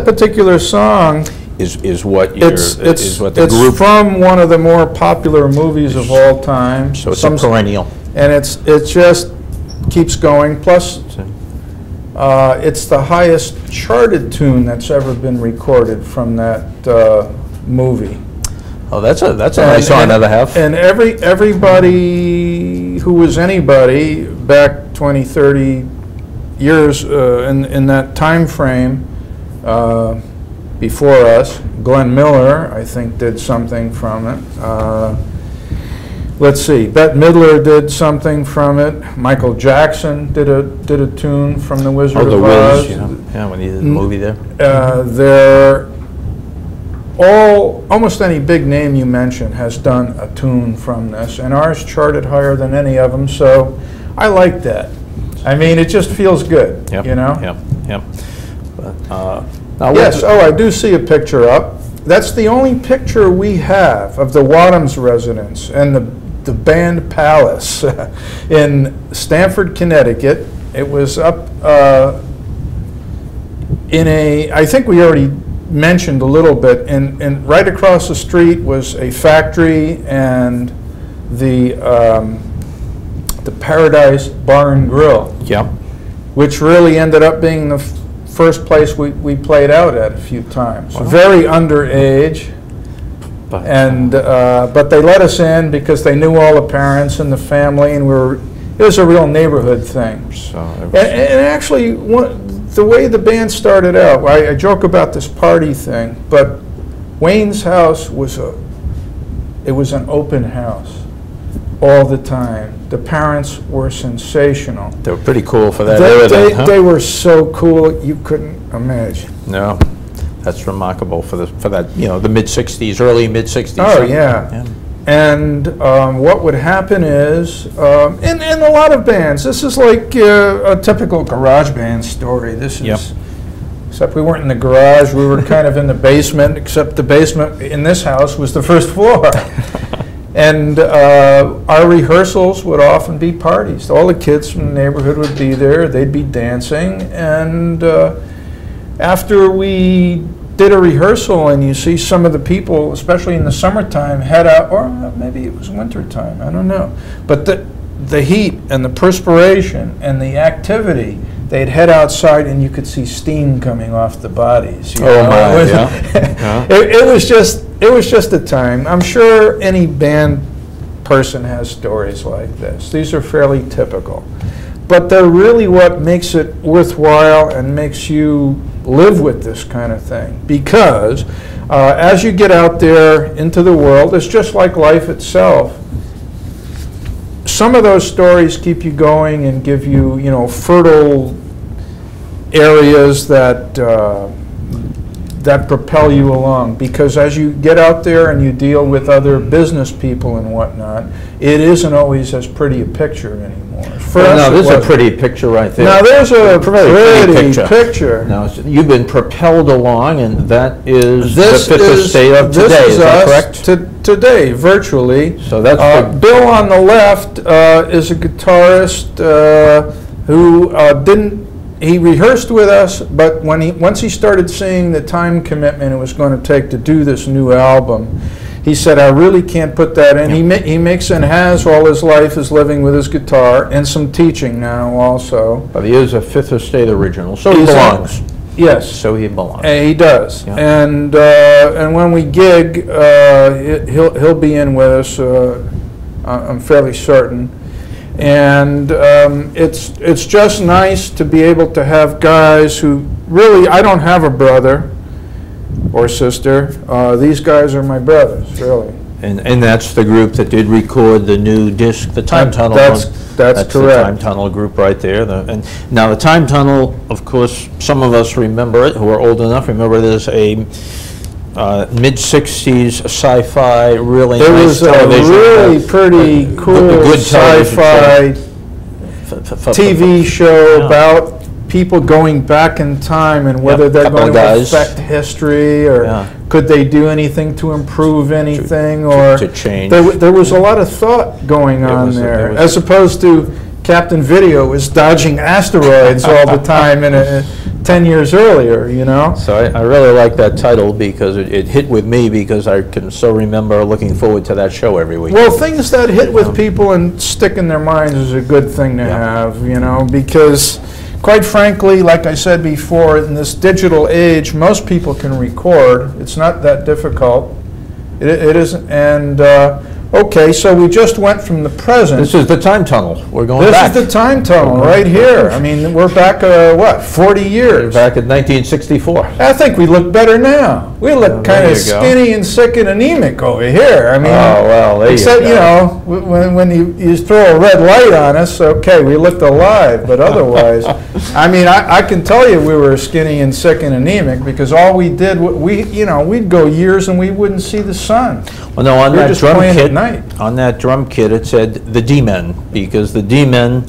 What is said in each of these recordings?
particular song is what you're, is what the it's group from one of the more popular movies of all time. So it's a perennial, and it just keeps going. Plus, it's the highest charted tune that's ever been recorded from that movie. Oh, that's a nice song to have. And everybody who was anybody back 20, 30 years in that time frame before us, Glenn Miller, I think, did something from it. Let's see, Bette Midler did something from it. Michael Jackson did a tune from The Wizard of Oz. Yeah, when he did the movie there. They're almost any big name you mention has done a tune from this, and ours charted higher than any of them. So I like that. I mean, it just feels good, you know? Yep. But, yes, I do see a picture up. That's the only picture we have of the Wadhams residence and the band Palace in Stamford, Connecticut. It was up in I think we already mentioned a little bit, and right across the street was a factory and the Paradise Bar and Grill, which really ended up being the first place we played out at a few times. Wow. Very underage, but they let us in because they knew all the parents and the family, and it was a real neighborhood thing. So and actually, the way the band started out, I joke about this party thing, but Wayne's house was an open house all the time. The parents were sensational. They were pretty cool for that era then, huh? They were so cool you couldn't imagine. No, that's remarkable for that, you know, the mid-'60s, early mid-'60s. Oh, yeah. And what would happen is, in a lot of bands, this is like a typical garage band story. This is, except we weren't in the garage, we were kind of in the basement, except the basement in this house was the first floor. And our rehearsals would often be parties. All the kids from the neighborhood would be there. They'd be dancing. And after we did a rehearsal, and you see some of the people, especially in the summertime, head out, or maybe it was wintertime, I don't know. But the heat and the perspiration and the activity, they'd head outside and you could see steam coming off the bodies. You know? My, it was just a time. I'm sure any band person has stories like this. These are fairly typical. But they're really what makes it worthwhile and makes you live with this kind of thing. Because as you get out there into the world, it's just like life itself. Some of those stories keep you going and give you, fertile areas that that propel you along. Because as you get out there and you deal with other business people and whatnot, it isn't always as pretty a picture anymore. No, this is a pretty picture right there. Now there's a pretty picture. Now you've been propelled along, and that is the fifth estate of today. Is that correct? Today, virtually. So that's Bill on the left is a guitarist who he rehearsed with us, but once he started seeing the time commitment it was going to take to do this new album, he said, I really can't put that in. He makes and has all his life is living with his guitar and some teaching now also. But he is a Fifth Estate original, so he belongs. Yes. So he belongs. He does. Yeah. And when we gig, he'll be in with us, I'm fairly certain. And it's just nice to be able to have guys who really, I don't have a brother or sister. These guys are my brothers, really. And that's the group that did record the new disc, the Time Tunnel. That's correct. The Time Tunnel group right there. And now the Time Tunnel, of course, some of us remember it, who are old enough, remember it as a mid-'60s sci-fi, really nice television. It was a really pretty cool sci-fi TV show about people going back in time and whether they're going to affect history or could they do anything to improve anything or to change. There was a lot of thought going on there, as opposed to Captain Video is dodging asteroids all the time in 10 years earlier, you know? So I really like that title because it hit with me because I can still remember looking forward to that show every week. Well, things that hit with people and stick in their minds is a good thing to have, you know, because quite frankly, like I said before, in this digital age, most people can record. It's not that difficult. It isn't, and okay, so we just went from the present. This is the time tunnel. We're going back. This is the time tunnel right here. I mean, we're back, what, 40 years? We're back in 1964. I think we look better now. We look kind of skinny and sick and anemic over here. I mean, well, there except, you know, when you throw a red light on us, okay, we looked alive, but otherwise, I mean, I can tell you we were skinny and sick and anemic because all we did, we'd go years and we wouldn't see the sun. Well, no, on that drum kit, night. On that drum kit, it said the D-Men, because the D-Men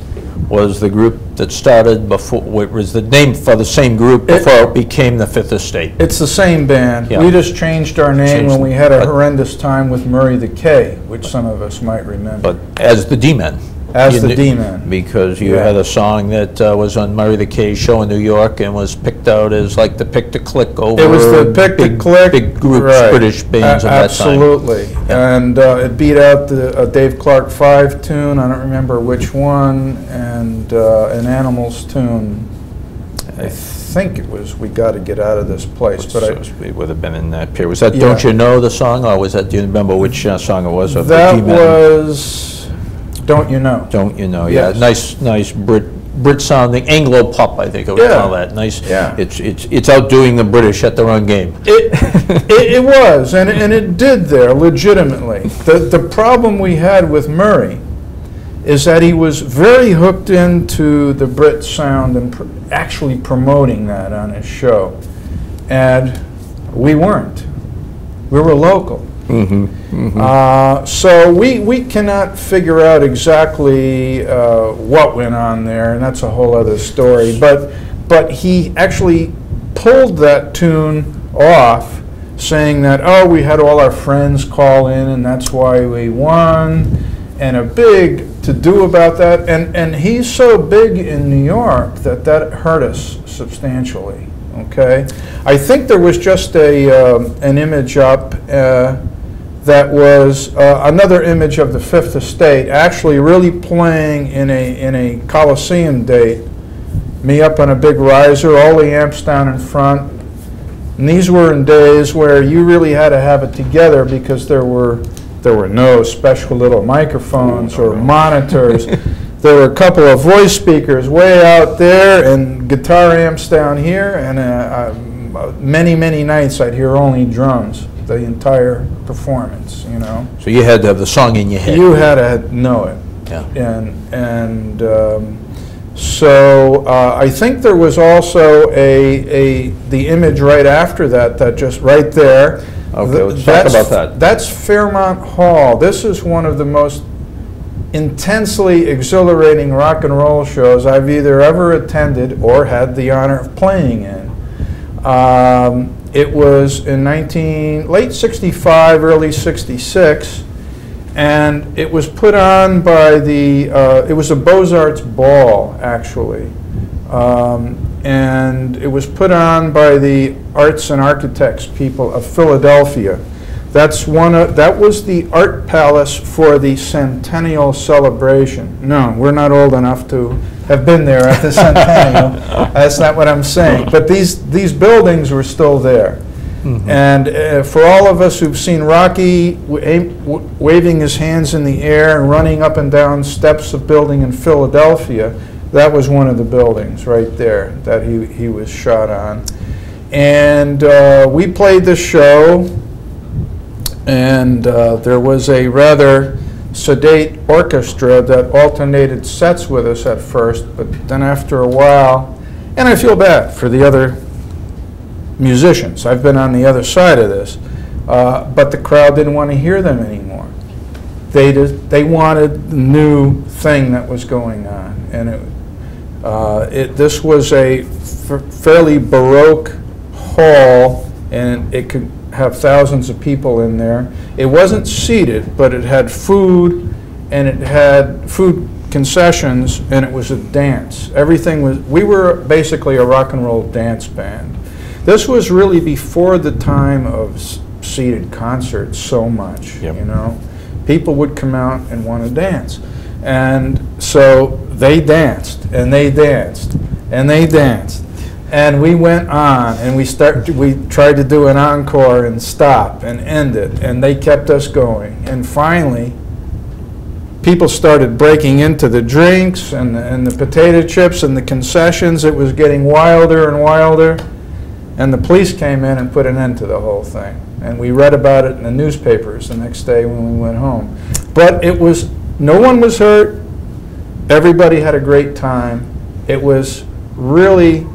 was the group that started before, it was the name for the same group before it became the Fifth Estate. It's the same band. Yeah. We just changed our name when we had a horrendous time with Murray the K, which some of us might remember. But as the D-Men. As the D-Men. Because you had a song that was on Murray the K's show in New York and was picked out as like the pick to click over. It was the pick to click. Big groups, British bands of that time. Absolutely. Yeah. And it beat out the Dave Clark 5 tune, I don't remember which one, and an Animals tune. I think it was We Gotta Get Out of This Place. But it would have been in that period. Was that Don't You Know the song, or was that, do you remember which song it was? That was Don't You Know. Don't You Know, yes. Yeah. Nice Brit sounding, Anglo pop, I think I would call that. Nice. Yeah. It's outdoing the British at their own game. It was, and it did there, legitimately. The problem we had with Murray is that he was very hooked into the Brit sound and actually promoting that on his show. And we weren't. We were local. So we cannot figure out exactly what went on there, and that's a whole other story. But he actually pulled that tune off, saying that, oh, we had all our friends call in, and that's why we won, and a big to-do about that. And he's so big in New York that hurt us substantially. Okay, I think there was just an image up. That was another image of the Fifth Estate, actually really playing in a Coliseum date. Me up on a big riser, all the amps down in front. And these were in days where you really had to have it together because there were no special little microphones or monitors. There were a couple of voice speakers way out there and guitar amps down here, and many nights I'd hear only drums. The entire performance, you know. So you had to have the song in your head. You had to know it. Yeah. And so I think there was also the image right after that just right there. Okay, let's talk about that. That's Fairmont Hall. This is one of the most intensely exhilarating rock and roll shows I've either ever attended or had the honor of playing in. It was in late 65, early 66, and it was put on by it was a Beaux-Arts ball, actually. And it was put on by the Arts and Architects people of Philadelphia. That was the art palace for the centennial celebration. No, we're not old enough to have been there at the centennial. That's not what I'm saying. But these buildings were still there. And for all of us who've seen Rocky waving his hands in the air and running up and down steps of building in Philadelphia, that was one of the buildings right there that he was shot on. And we played the show, and there was a rather sedate orchestra that alternated sets with us at first, but then after a while, and I feel bad for the other musicians. I've been on the other side of this, but the crowd didn't want to hear them anymore. They wanted the new thing that was going on, and this was a fairly Baroque hall, and it could have thousands of people in there. It wasn't seated, but it had food, and it had food concessions, and it was a dance. Everything was, we were basically a rock and roll dance band. This was really before the time of seated concerts so much, Yep. you know. People would come out and want to dance. And so they danced, and they danced, and they danced. And we went on, and we tried to do an encore and stop and end it, and they kept us going. And finally, people started breaking into the drinks and the potato chips and the concessions. It was getting wilder and wilder, and the police came in and put an end to the whole thing. And we read about it in the newspapers the next day when we went home. But it was, no one was hurt. Everybody had a great time. It was really,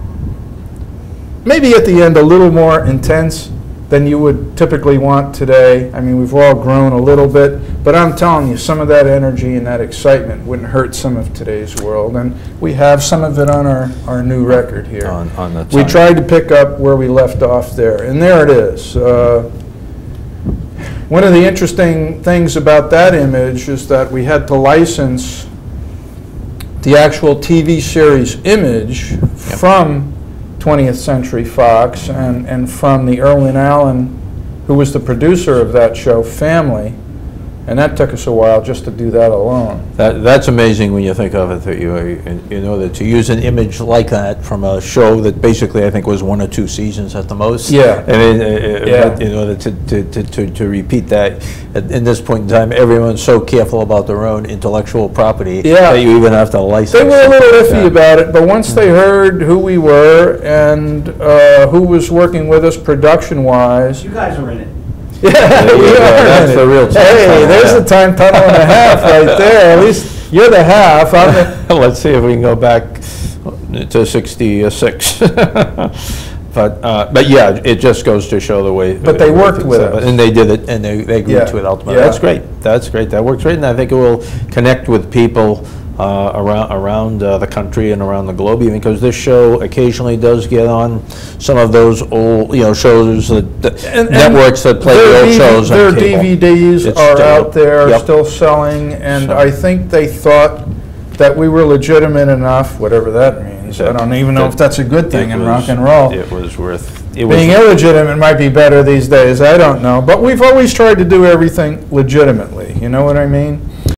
maybe at the end, a little more intense than you would typically want today. I mean, we've all grown a little bit, but I'm telling you, some of that energy and that excitement wouldn't hurt some of today's world, and we have some of it on our new record here. On the We tried to pick up where we left off there, and there it is. One of the interesting things about that image is that we had to license the actual TV series image from 20th Century Fox and from the Irwin Allen, who was the producer of that show, family. And that took us a while just to do that alone. That's amazing when you think of it, that you know, that to use an image like that from a show that basically I think was 1 or 2 seasons at the most. Yeah. I mean, but, you know, to repeat that, in this point in time, everyone's so careful about their own intellectual property that you even have to license. They were a little iffy about it, but once they heard who we were and who was working with us production-wise. You guys were in it. Yeah, that's the real time. Hey, there's a time tunnel and a half right there. At least you're the half. I'm the Let's see if we can go back to 66. But yeah, it just goes to show the way. But they worked with us. And they did it, and they agreed to it ultimately. Yeah. That's great. That's great. That works great, and I think it will connect with people around the country and around the globe, even because this show occasionally does get on some of those old, you know, shows that networks that play the old shows on cable. Their DVDs It's are still, out there, yep. still selling, and So- I think they thought that we were legitimate enough, whatever that means. I don't even know if that's a good thing in rock and roll. It was worth. Being illegitimate might be better these days, I don't know. But we've always tried to do everything legitimately, you know what I mean?